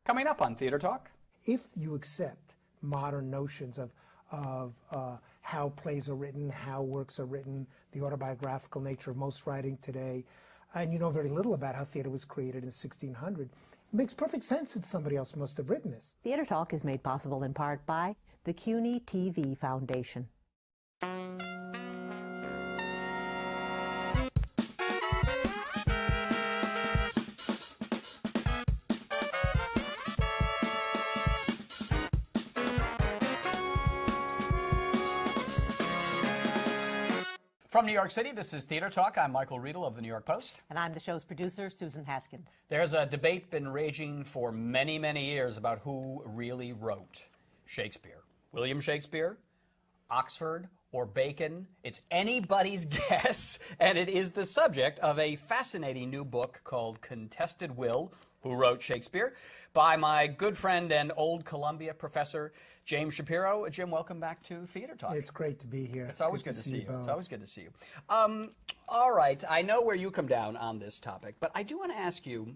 Coming up on Theater Talk. If you accept modern notions of how plays are written, how works are written, the autobiographical nature of most writing today, and you know very little about how theater was created in 1600, it makes perfect sense that somebody else must have written this. Theater Talk is made possible in part by the CUNY TV Foundation. From New York City, this is Theater Talk. I'm Michael Riedel of the New York Post. And I'm the show's producer, Susan Haskins. There's a debate been raging for many, many years about who really wrote Shakespeare. William Shakespeare, Oxford, or Bacon. It's anybody's guess, and it is the subject of a fascinating new book called Contested Will, Who Wrote Shakespeare, by my good friend and old Columbia professor, James Shapiro. Jim, welcome back to Theater Talk. It's great to be here. It's always good to see you. It's always good to see you. All right, I know where you come down on this topic, but I do want to ask you,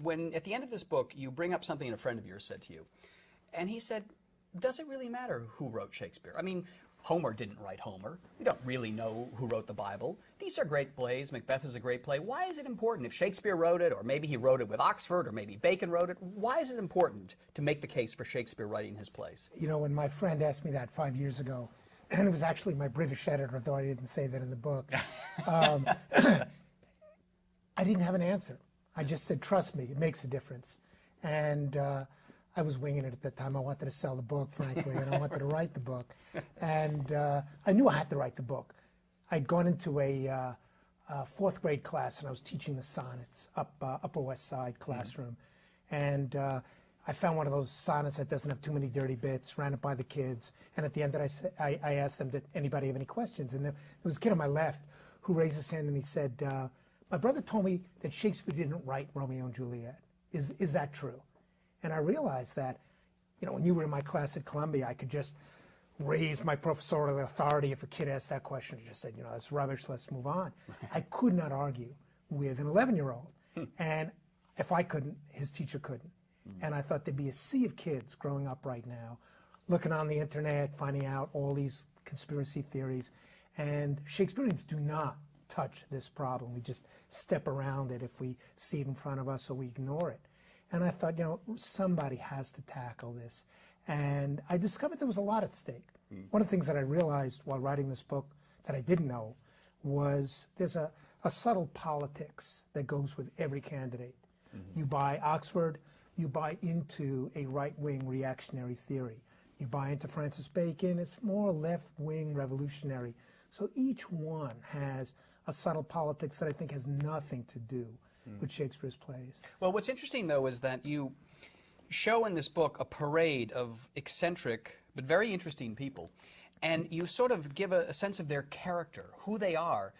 when at the end of this book, you bring up something a friend of yours said to you, and he said, does it really matter who wrote Shakespeare? I mean, Homer didn't write Homer. We don't really know who wrote the Bible. These are great plays. Macbeth is a great play. Why is it important if Shakespeare wrote it, or maybe he wrote it with Oxford, or maybe Bacon wrote it? Why is it important to make the case for Shakespeare writing his plays? You know, when my friend asked me that 5 years ago, and it was actually my British editor, though I didn't say that in the book, I didn't have an answer. I just said, trust me, it makes a difference. And I was winging it at the time. I wanted to sell the book, frankly, and I wanted to write the book. And I knew I had to write the book. I'd gone into a fourth grade class, and I was teaching the sonnets, Upper West Side classroom. And I found one of those sonnets that doesn't have too many dirty bits, ran it by the kids, and at the end I asked them, did anybody have any questions? And there was a kid on my left who raised his hand, and he said, my brother told me that Shakespeare didn't write Romeo and Juliet. Is that true? And I realized that, you know, when you were in my class at Columbia, I could just raise my professorial authority if a kid asked that question. I just said, you know, that's rubbish, let's move on. I could not argue with an 11-year-old. And if I couldn't, his teacher couldn't. And I thought there'd be a sea of kids growing up right now, looking on the internet, finding out all these conspiracy theories. And Shakespeareans do not touch this problem. We just step around it if we see it in front of us, or we ignore it. And I thought, you know, somebody has to tackle this. And I discovered there was a lot at stake. One of the things that I realized while writing this book that I didn't know was there's a subtle politics that goes with every candidate. You buy Oxford, you buy into a right-wing reactionary theory. You buy into Francis Bacon, it's more left-wing revolutionary. So each one has a subtle politics that I think has nothing to do with Shakespeare's plays. Well, what's interesting, though, is that you show in this book a parade of eccentric but very interesting people, and you sort of give a sense of their character, who they are,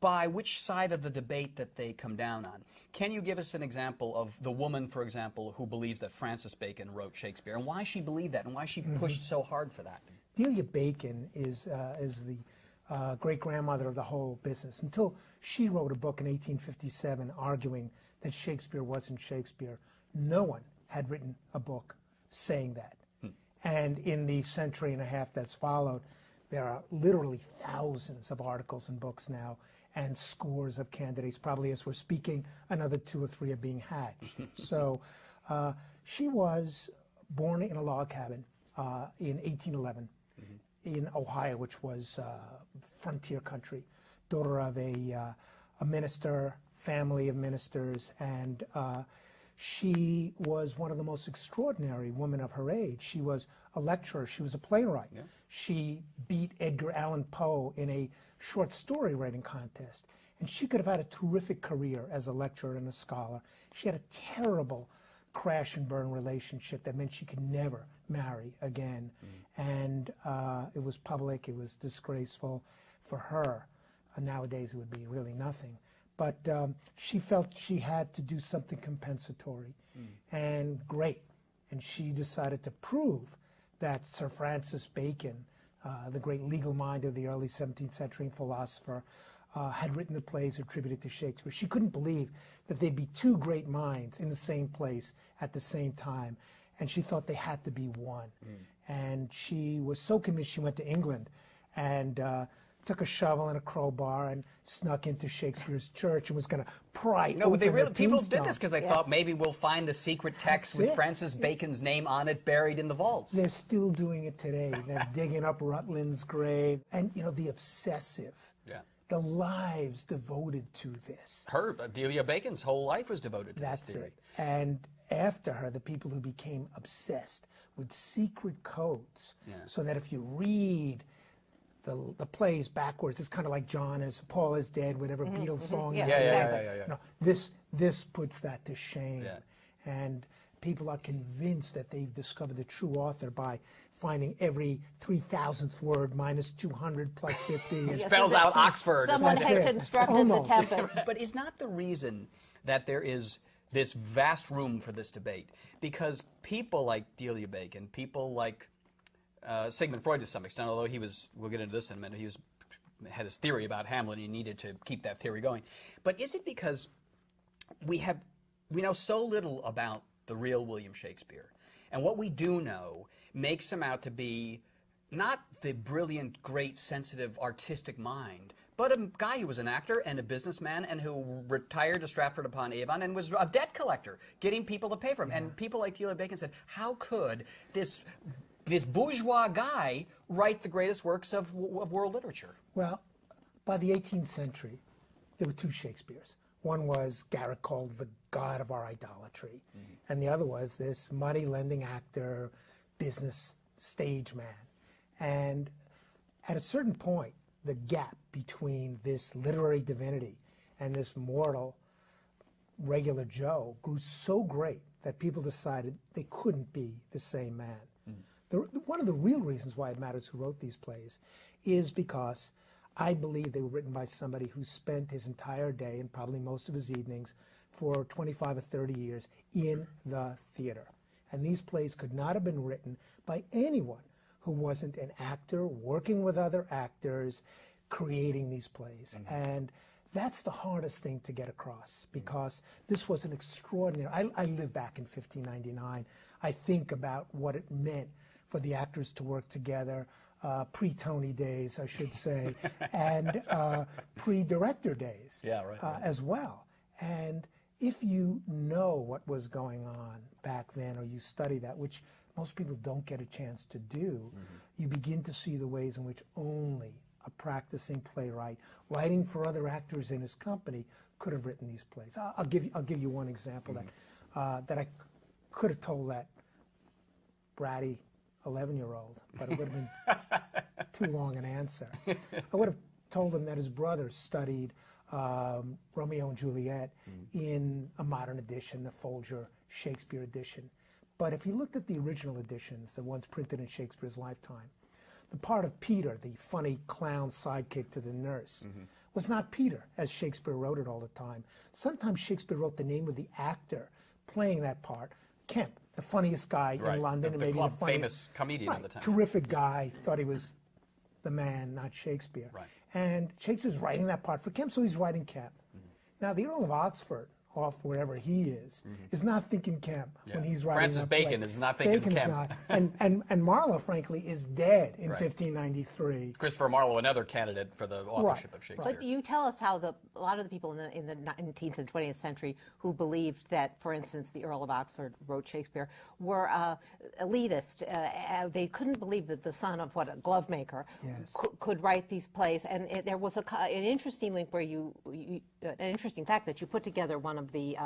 by which side of the debate that they come down on. Can you give us an example of the woman, for example, who believes that Francis Bacon wrote Shakespeare, and why she believed that, and why she pushed so hard for that? Delia Bacon is the great-grandmother of the whole business, until she wrote a book in 1857 arguing that Shakespeare wasn't Shakespeare. No one had written a book saying that. And in the century and a half that's followed, there are literally thousands of articles and books now, and scores of candidates. Probably as we're speaking, another 2 or 3 are being hatched. So she was born in a log cabin in 1811. In Ohio, which was frontier country, daughter of a minister, family of ministers, and she was one of the most extraordinary women of her age. She was a lecturer. She was a playwright. Yeah. She beat Edgar Allan Poe in a short story writing contest. And she could have had a terrific career as a lecturer and a scholar. She had a terrible crash and burn relationship that meant she could never marry again. And it was public, it was disgraceful for her. Nowadays it would be really nothing. But she felt she had to do something compensatory. And great. And she decided to prove that Sir Francis Bacon, the great legal mind of the early 17th century and philosopher, had written the plays attributed to Shakespeare. She couldn't believe that there'd be two great minds in the same place at the same time, and she thought they had to be one. And she was so convinced, she went to England and took a shovel and a crowbar and snuck into Shakespeare's church and was going to pry open No, they really, the people did tombstone. this because they thought maybe we'll find the secret text with Francis Bacon's name on it buried in the vaults. They're still doing it today. They're digging up Rutland's grave. And, you know, the obsessive, the lives devoted to this. Delia Bacon's whole life was devoted to That's this theory. it. And after her, the people who became obsessed with secret codes, so that if you read the plays backwards, it's kind of like Paul is dead, whatever Beatles song. Yeah. You know, this puts that to shame. And people are convinced that they've discovered the true author by finding every 3,000th word minus 200 plus 50. It spells out Oxford. Someone had constructed the Tempest. But is not the reason that there is this vast room for this debate because people like Delia Bacon, people like Sigmund Freud to some extent, although we'll get into this in a minute, had his theory about Hamlet and he needed to keep that theory going. But is it because we know so little about the real William Shakespeare, and what we do know makes him out to be not the brilliant, great, sensitive, artistic mind, but a guy who was an actor and a businessman and who retired to Stratford-upon-Avon and was a debt collector, getting people to pay for him. And people like Delia Bacon said, how could this bourgeois guy write the greatest works of world literature? Well, by the 18th century, there were two Shakespeares. One was Garrick called the god of our idolatry, and the other was this money-lending actor, business stage man. And at a certain point, the gap between this literary divinity and this mortal, regular Joe grew so great that people decided they couldn't be the same man. One of the real reasons why it matters who wrote these plays is because I believe they were written by somebody who spent his entire day and probably most of his evenings for 25 or 30 years in the theater. And these plays could not have been written by anyone who wasn't an actor working with other actors creating these plays. And that's the hardest thing to get across because this was an extraordinary, I lived back in 1599. I think about what it meant for the actors to work together, pre-Tony days, I should say, and pre-director days as well. And if you know what was going on back then, or you study that, which most people don't get a chance to do, you begin to see the ways in which only a practicing playwright, writing for other actors in his company, could have written these plays. I'll give you one example that I could have told that bratty 11-year-old, but it would have been too long an answer. I would have told him that his brother studied Romeo and Juliet in a modern edition, the Folger Shakespeare edition. But if you looked at the original editions, the ones printed in Shakespeare's lifetime, the part of Peter, the funny clown sidekick to the nurse, was not Peter, as Shakespeare wrote it all the time. Sometimes Shakespeare wrote the name of the actor playing that part, Kemp, the funniest guy in London, and maybe the funniest, famous comedian at the time. Terrific guy, thought he was the man, not Shakespeare. And Shakespeare's writing that part for Kemp, so he's writing Kemp. Now, the Earl of Oxford, off wherever he is not thinking Kemp when he's writing Francis that Bacon play. is not thinking Bacon's Kemp. Not. And Marlowe, frankly, is dead in 1593. Christopher Marlowe, another candidate for the authorship of Shakespeare. But you tell us how a lot of the people in the 19th and 20th century who believed that, for instance, the Earl of Oxford wrote Shakespeare were elitist. They couldn't believe that the son of a glove maker could write these plays. And there was an interesting link where an interesting fact that you put together one of the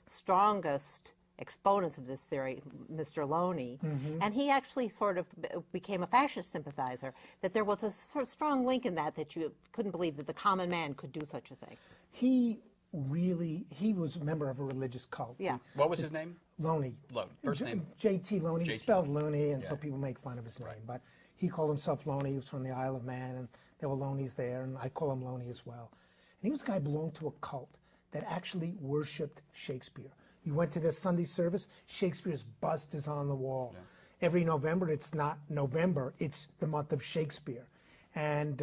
strongest exponents of this theory, Mr. Loney, and he actually sort of became a fascist sympathizer, that there was a sort of strong link in that you couldn't believe that the common man could do such a thing. He was a member of a religious cult. What was his name? Loney. First name? J.T. Loney. He spelled Looney, and so people make fun of his name. But he called himself Loney. He was from the Isle of Man, and there were Loneys there, and I call him Loney as well. And he was a guy who belonged to a cult that actually worshipped Shakespeare. You went to their Sunday service, Shakespeare's bust is on the wall. Every November, it's not November, it's the month of Shakespeare. And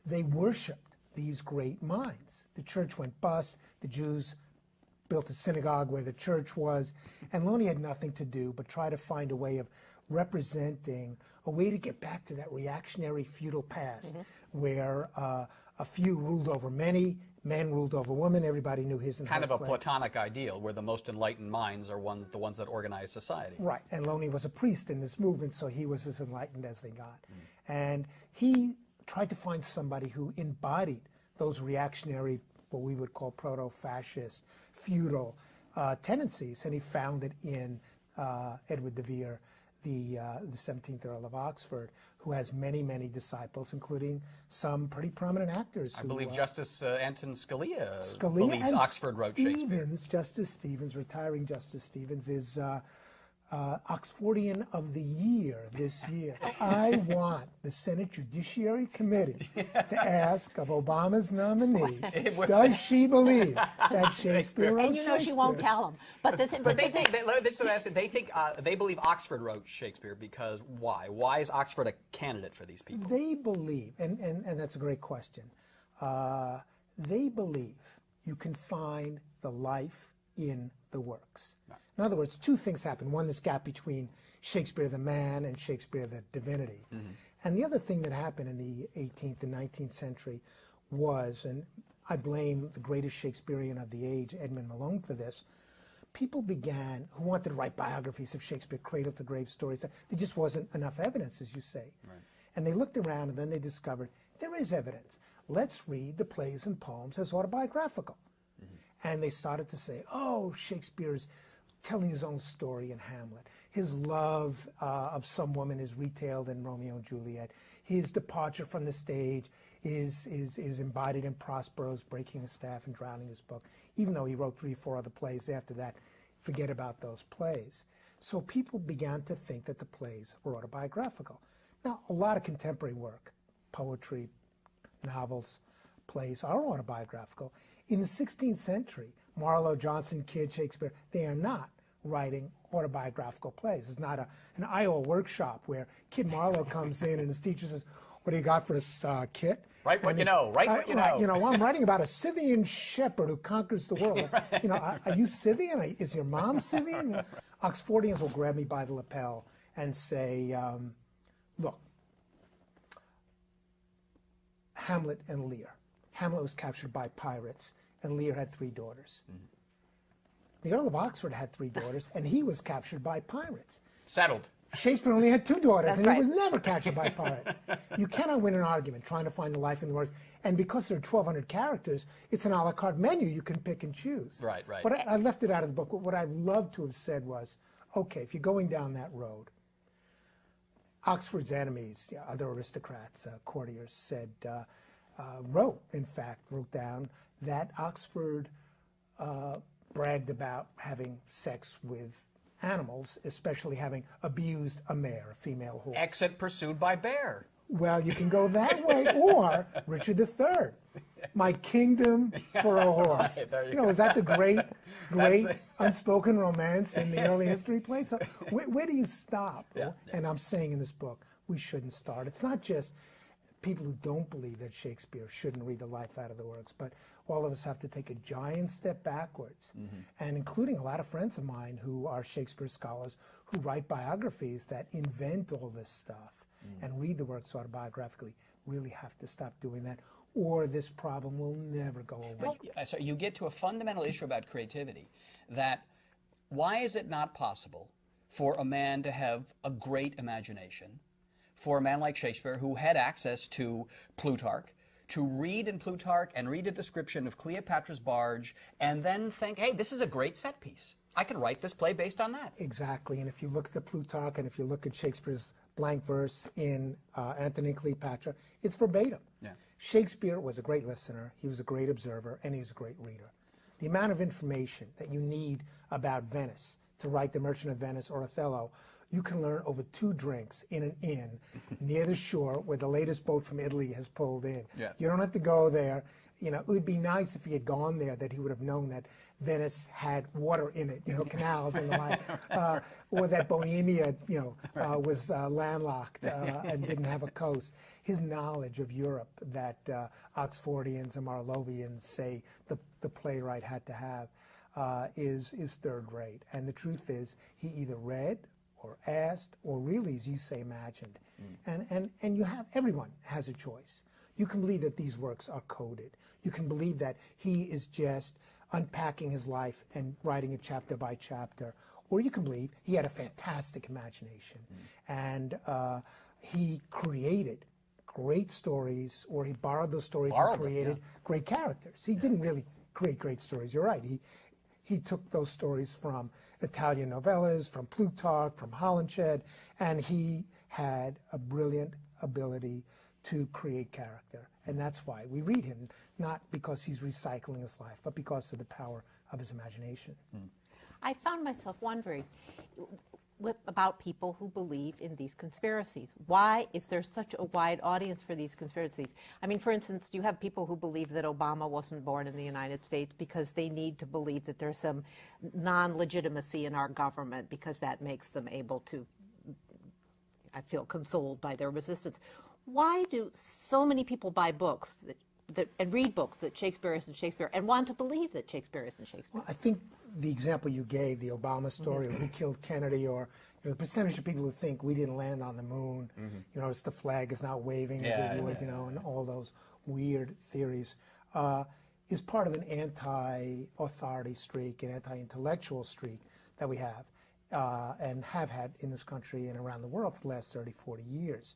they worshipped these great minds. The church went bust. The Jews built a synagogue where the church was, and Loney had nothing to do but try to find a way of representing a way to get back to that reactionary feudal past where a few ruled over many, men ruled over women, everybody knew his and her Kind of a place. Platonic ideal where the most enlightened minds are the ones that organize society. Right, and Loney was a priest in this movement, so he was as enlightened as they got. And he tried to find somebody who embodied those reactionary, what we would call proto-fascist, feudal tendencies, and he found it in Edward de Vere, the 17th Earl of Oxford, who has many, many disciples, including some pretty prominent actors. I believe Justice Anton Scalia, Scalia believes and Oxford wrote Shakespeare. Justice Stevens, retiring Justice Stevens, is Oxfordian of the Year this year. I want the Senate Judiciary Committee to ask of Obama's nominee, does she believe that Shakespeare wrote And you know Shakespeare? she won't tell him. But the thing, But they believe Oxford wrote Shakespeare because why? Why is Oxford a candidate for these people? They believe, and that's a great question, they believe you can find the life in the works. In other words, two things happen. One, this gap between Shakespeare the man and Shakespeare the divinity. And the other thing that happened in the 18th and 19th century was, and I blame the greatest Shakespearean of the age, Edmund Malone, for this, people began, who wanted to write biographies of Shakespeare, cradle to grave stories. There just wasn't enough evidence, as you say. Right. And they looked around and then they discovered there is evidence. Let's read the plays and poems as autobiographical. And they started to say, oh, Shakespeare's telling his own story in Hamlet. His love of some woman is retailed in Romeo and Juliet. His departure from the stage is embodied in Prospero's breaking his staff and drowning his book. Even though he wrote 3 or 4 other plays after that, forget about those plays. So people began to think that the plays were autobiographical. Now, a lot of contemporary work, poetry, novels, plays are autobiographical. In the 16th century, Marlowe, Johnson, Kidd, Shakespeare, they are not writing autobiographical plays. It's not an Iowa workshop where Kid Marlowe comes in and his teacher says, what do you got for us, Kit? Write what you know, write what you know. You know, well, I'm writing about a Scythian shepherd who conquers the world. You know, are you Scythian? Is your mom Scythian? You know, Oxfordians will grab me by the lapel and say, look, Hamlet and Lear. Hamlet was captured by pirates, and Lear had 3 daughters. The Earl of Oxford had 3 daughters, and he was captured by pirates. Settled. Shakespeare only had 2 daughters, That's and right. he was never captured by pirates. You cannot win an argument trying to find the life in the works. And because there are 1,200 characters, it's an a la carte menu you can pick and choose. Right, right. But I left it out of the book. What I'd love to have said was, okay, if you're going down that road, Oxford's enemies, other aristocrats, courtiers, said, wrote down that Oxford bragged about having sex with animals, especially having abused a mare, a female horse. Exit pursued by bear. Well, you can go that way, or Richard III, my kingdom for a horse. Right, there you know, go. is that the great unspoken romance in the early history play? So where do you stop? Yeah. And I'm saying in this book, we shouldn't start. It's not just people who don't believe that Shakespeare shouldn't read the life out of the works, but all of us have to take a giant step backwards, and including a lot of friends of mine who are Shakespeare scholars who write biographies that invent all this stuff and read the works autobiographically, really have to stop doing that, or this problem will never go away. So you get to a fundamental issue about creativity, that why is it not possible for a man to have a great imagination, for a man like Shakespeare, who had access to Plutarch, to read in Plutarch and read a description of Cleopatra's barge and then think, hey, this is a great set piece. I can write this play based on that. Exactly, and if you look at the Plutarch and if you look at Shakespeare's blank verse in Antony and Cleopatra, it's verbatim. Yeah. Shakespeare was a great listener, he was a great observer, and he was a great reader. The amount of information that you need about Venice to write The Merchant of Venice or Othello, you can learn over 2 drinks in an inn near the shore where the latest boat from Italy has pulled in. Yeah. You don't have to go there. You know, it would be nice if he had gone there, that he would have known that Venice had water in it, canals and the like, or that Bohemia, was landlocked and didn't have a coast. His knowledge of Europe that Oxfordians and Marlovians say the playwright had to have is third rate. And the truth is, he either read or asked or really, as you say, imagined. And everyone has a choice. You can believe that these works are coded. You can believe that he is just unpacking his life and writing it chapter by chapter. Or you can believe he had a fantastic imagination. And he created great stories, or he borrowed those stories and created great characters. He didn't really create great stories. You're right. He took those stories from Italian novellas, from Plutarch, from Holinshed, and he had a brilliant ability to create character. And that's why we read him, not because he's recycling his life, but because of the power of his imagination. I found myself wondering about people who believe in these conspiracies. Why is there such a wide audience for these conspiracies? I mean, for instance, you have people who believe that Obama wasn't born in the United States because they need to believe that there's some non-legitimacy in our government because that makes them able to, I feel, consoled by their resistance. Why do so many people buy books and read books that Shakespeare isn't Shakespeare and want to believe that Shakespeare isn't Shakespeare? Well, I think the example you gave, the Obama story, or who killed Kennedy, or the percentage of people who think we didn't land on the moon, it's the flag is not waving as it would, and all those weird theories, is part of an anti-authority streak, an anti-intellectual streak that we have and have had in this country and around the world for the last 30, 40 years.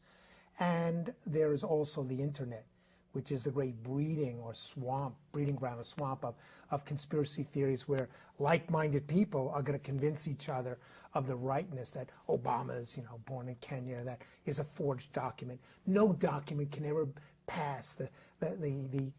And there is also the internet, which is the great breeding ground or swamp of conspiracy theories where like-minded people are going to convince each other of the rightness that Obama's, born in Kenya, that is a forged document. No document can ever pass the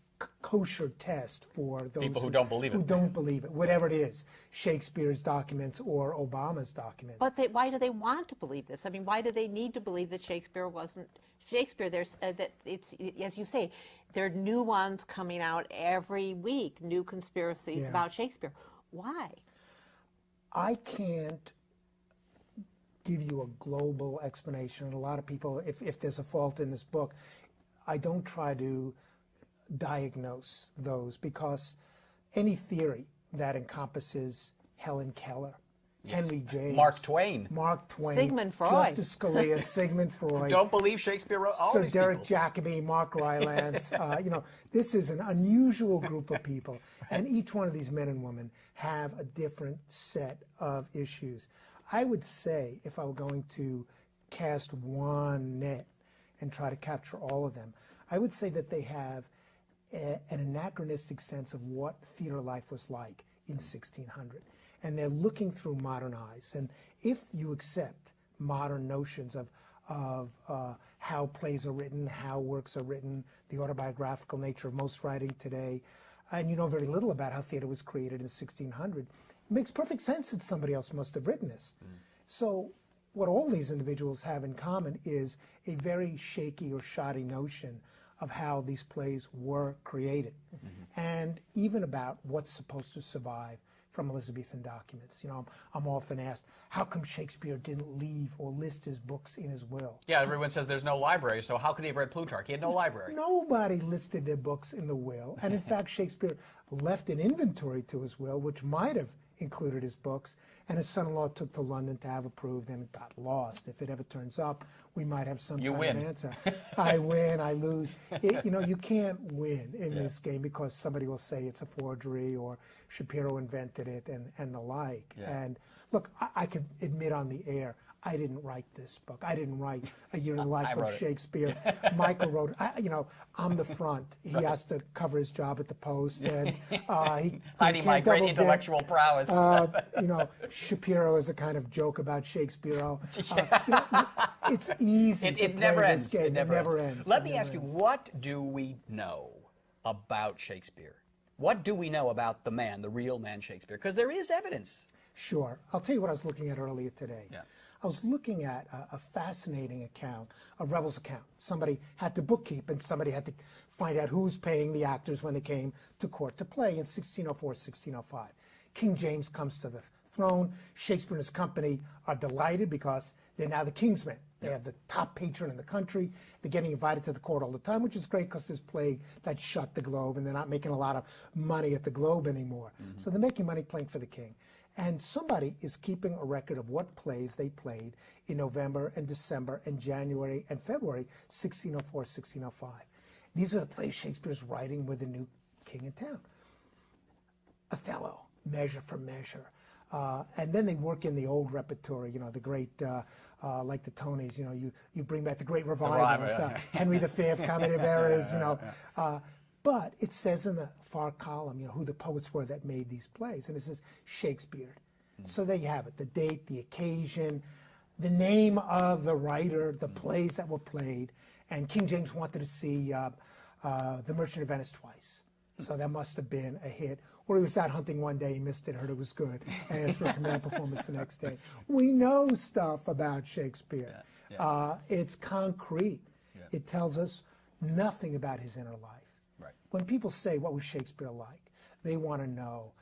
kosher test for those people who don't believe it. Who don't believe it, whatever it is, Shakespeare's documents or Obama's documents. But why do they want to believe this? I mean, why do they need to believe that Shakespeare wasn't Shakespeare? There's that it's, as you say, there are new ones coming out every week, new conspiracies about Shakespeare. Why? I can't give you a global explanation. And a lot of people, if there's a fault in this book, I don't try to diagnose those, because any theory that encompasses Helen Keller, Henry James, Mark Twain, Sigmund Freud, Justice Scalia, Sigmund Freud, don't believe Shakespeare wrote all Sir these Derek people. Jacobi, Mark Rylance. This is an unusual group of people, and each one of these men and women have a different set of issues. I would say, if I were going to cast one net and try to capture all of them, I would say that they have an anachronistic sense of what theater life was like in 1600. And they're looking through modern eyes. And if you accept modern notions of how plays are written, how works are written, the autobiographical nature of most writing today, and you know very little about how theater was created in 1600, it makes perfect sense that somebody else must have written this. So what all these individuals have in common is a very shaky or shoddy notion of how these plays were created, and even about what's supposed to survive from Elizabethan documents. I'm often asked, how come Shakespeare didn't leave or list his books in his will? Yeah, everyone says there's no library, so how could he have read Plutarch? He had no library. Nobody listed their books in the will, and in fact, Shakespeare left an inventory to his will, which might have included his books, and his son-in-law took to London to have approved, and it got lost. If it ever turns up, we might have some kind of answer. I win, I lose. You can't win in this game because somebody will say it's a forgery or Shapiro invented it and the like. And look, I can admit on the air, I didn't write this book. I didn't write A Year in the Life of Shakespeare. Michael wrote it. I'm the front. He has to cover his job at the Post, and he hiding my great intellectual prowess. Shapiro is a kind of joke about Shakespeare. It's easy. It never ends. This game. It never ends. Let me ask you, ends. what do we know about Shakespeare? What do we know about the man, the real man Shakespeare? Because there is evidence. Sure. I'll tell you what I was looking at earlier today. Yeah. I was looking at a fascinating account, a rebel's account. Somebody had to bookkeep, and somebody had to find out who's paying the actors when they came to court to play in 1604, 1605. King James comes to the throne. Shakespeare and his company are delighted because they're now the king's men. They have the top patron in the country. They're getting invited to the court all the time, which is great because there's plague that shut the Globe, and they're not making a lot of money at the Globe anymore. So they're making money playing for the king. And somebody is keeping a record of what plays they played in November and December and January and February 1604, 1605. These are the plays Shakespeare's writing with the new king in town. Othello, Measure for Measure. And then they work in the old repertory, the great, like the Tonys, you bring back the great revivals, Henry V, Comedy of Errors, but it says in the far column, who the poets were that made these plays, and it says Shakespeare. So there you have it, the date, the occasion, the name of the writer, the plays that were played, and King James wanted to see The Merchant of Venice twice. So that must have been a hit. Or he was out hunting one day, he missed it, heard it was good, and asked for a command performance the next day. We know stuff about Shakespeare. It's concrete. It tells us nothing about his inner life. When people say, what was Shakespeare like? They want to know,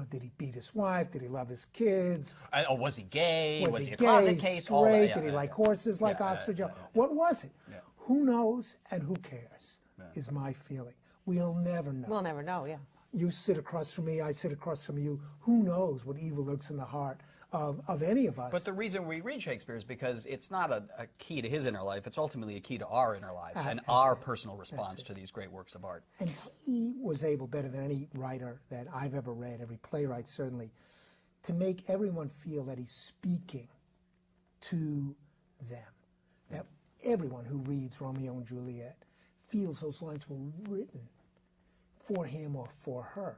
did he beat his wife? Did he love his kids? Or was he gay? Was he a gay, closet case? straight? All that. Did he like horses like Oxford Joe? What was it? Who knows and who cares is my feeling. We'll never know. We'll never know, You sit across from me, I sit across from you. Who knows what evil lurks in the heart of any of us? But the reason we read Shakespeare is because it's not a key to his inner life. It's ultimately a key to our inner lives and our personal response to these great works of art. And he was able, better than any writer that I've ever read, every playwright certainly, to make everyone feel that he's speaking to them. That everyone who reads Romeo and Juliet feels those lines were written for him or for her.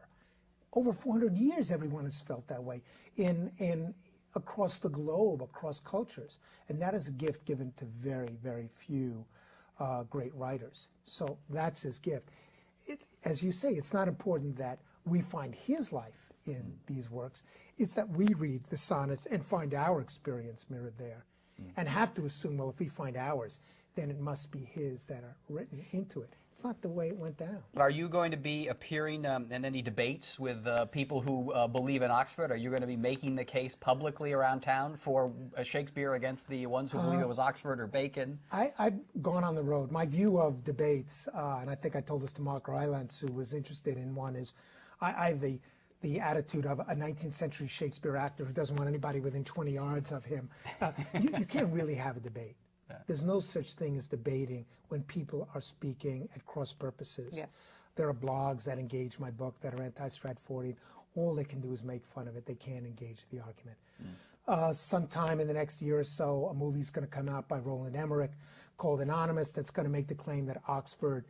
Over 400 years, everyone has felt that way in across the globe, across cultures. And that is a gift given to very, very few great writers. So that's his gift. As you say, it's not important that we find his life in these works. It's that we read the sonnets and find our experience mirrored there. And have to assume, well, if we find ours, then it must be his that are written into it. It's not the way it went down. Are you going to be appearing in any debates with people who believe in Oxford? Are you going to be making the case publicly around town for Shakespeare against the ones who believe it was Oxford or Bacon? I've gone on the road. My view of debates, and I think I told this to Mark Rylance, who was interested in one, is I have the attitude of a 19th century Shakespeare actor who doesn't want anybody within 20 yards of him. You can't really have a debate. There's no such thing as debating when people are speaking at cross purposes. There are blogs that engage my book that are anti-Stratfordian. All they can do is make fun of it. They can't engage the argument. Sometime in the next year or so, a movie's going to come out by Roland Emmerich called Anonymous that's going to make the claim that Oxford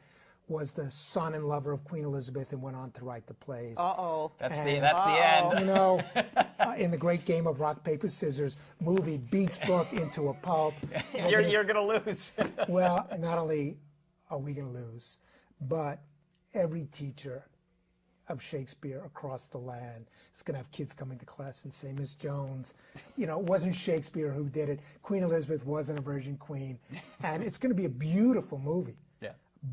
was the son and lover of Queen Elizabeth and went on to write the plays. That's the end. In the great game of rock, paper, scissors, movie beats book into a pulp. You're going to lose. Well, not only are we going to lose, but every teacher of Shakespeare across the land is going to have kids coming to class and say, Miss Jones, it wasn't Shakespeare who did it. Queen Elizabeth wasn't a virgin queen. And it's going to be a beautiful movie.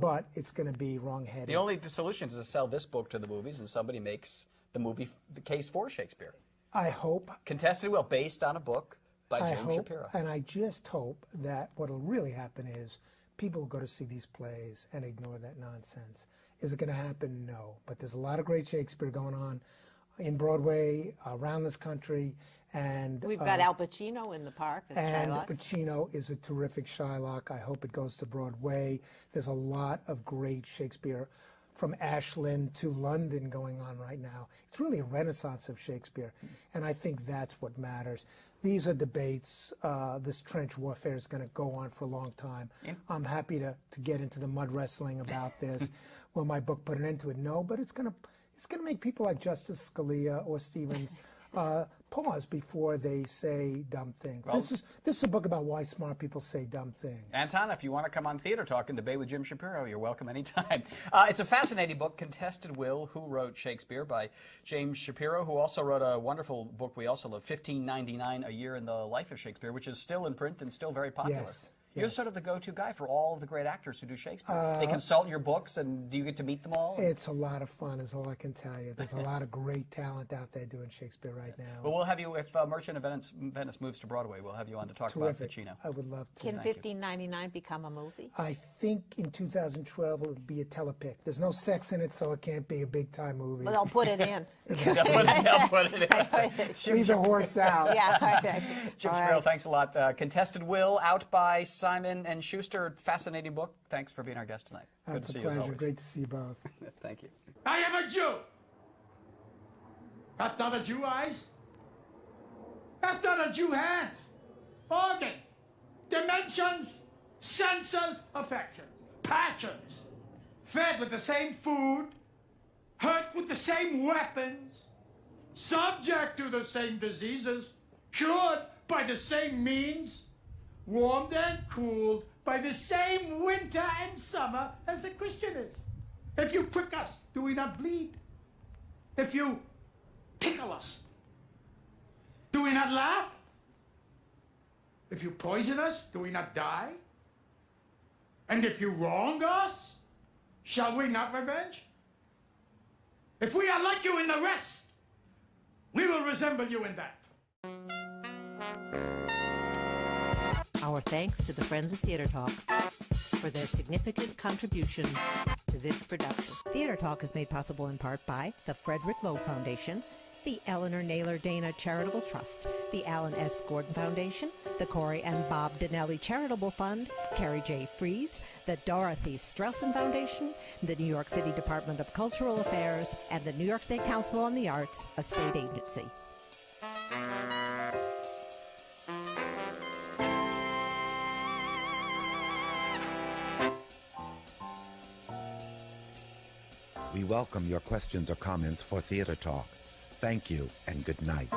But it's going to be wrong-headed. The only solution is to sell this book to the movies, and somebody makes the case for Shakespeare. I hope. Contested will, based on a book by James Shapiro. And I just hope that what will really happen is people will go to see these plays and ignore that nonsense. Is it going to happen? No. But there's a lot of great Shakespeare going on in Broadway, around this country. And we've got Al Pacino in the park. And Pacino is a terrific Shylock. I hope it goes to Broadway. There's a lot of great Shakespeare from Ashland to London going on right now. It's really a renaissance of Shakespeare, and I think that's what matters. These are debates. This trench warfare is going to go on for a long time. I'm happy to get into the mud wrestling about this. Will my book put an end to it? No, but it's going to make people like Justice Scalia or Stevens pause before they say dumb things. Well, this is a book about why smart people say dumb things. Anton, if you want to come on Theater Talk and debate with Jim Shapiro, you're welcome anytime. It's a fascinating book, Contested Will, Who Wrote Shakespeare, by James Shapiro, who also wrote a wonderful book we also love, $15.99 A Year in the Life of Shakespeare, which is still in print and still very popular. Yes. You're sort of the go-to guy for all of the great actors who do Shakespeare. They consult your books, and do you get to meet them all? It's a lot of fun, is all I can tell you. There's a lot of great talent out there doing Shakespeare right now. Well, we'll have you, if Merchant of Venice moves to Broadway, we'll have you on to talk about Ficino. I would love to. Can 1599 become a movie? I think in 2012 it'll be a telepic. There's no sex in it, so it can't be a big-time movie. Well, they'll put it in. They'll put it in. Leave the horse out. Yeah, right. Jim Shapiro, thanks a lot. Contested Will, out by Simon & Schuster. Fascinating book. Thanks for being our guest tonight. Good It's to a see you as pleasure. always. Great to see you both. Thank you. I am a Jew. Hath not a Jew eyes? Hath not a Jew hands? Organs, dimensions, senses, affections, passions, fed with the same food, hurt with the same weapons, subject to the same diseases, cured by the same means, warmed and cooled by the same winter and summer as the Christian is. If you prick us, do we not bleed? If you tickle us, do we not laugh? If you poison us, do we not die? And if you wrong us, shall we not revenge? If we are like you in the rest, we will resemble you in that. Our thanks to the Friends of Theater Talk for their significant contribution to this production. Theater Talk is made possible in part by the Frederick Lowe Foundation, the Eleanor Naylor Dana Charitable Trust, the Alan S. Gordon Foundation, the Corey and Bob Donnelly Charitable Fund, Carrie J. Fries, the Dorothy Strelson Foundation, the New York City Department of Cultural Affairs, and the New York State Council on the Arts, a state agency. We welcome your questions or comments for Theater Talk. Thank you and good night.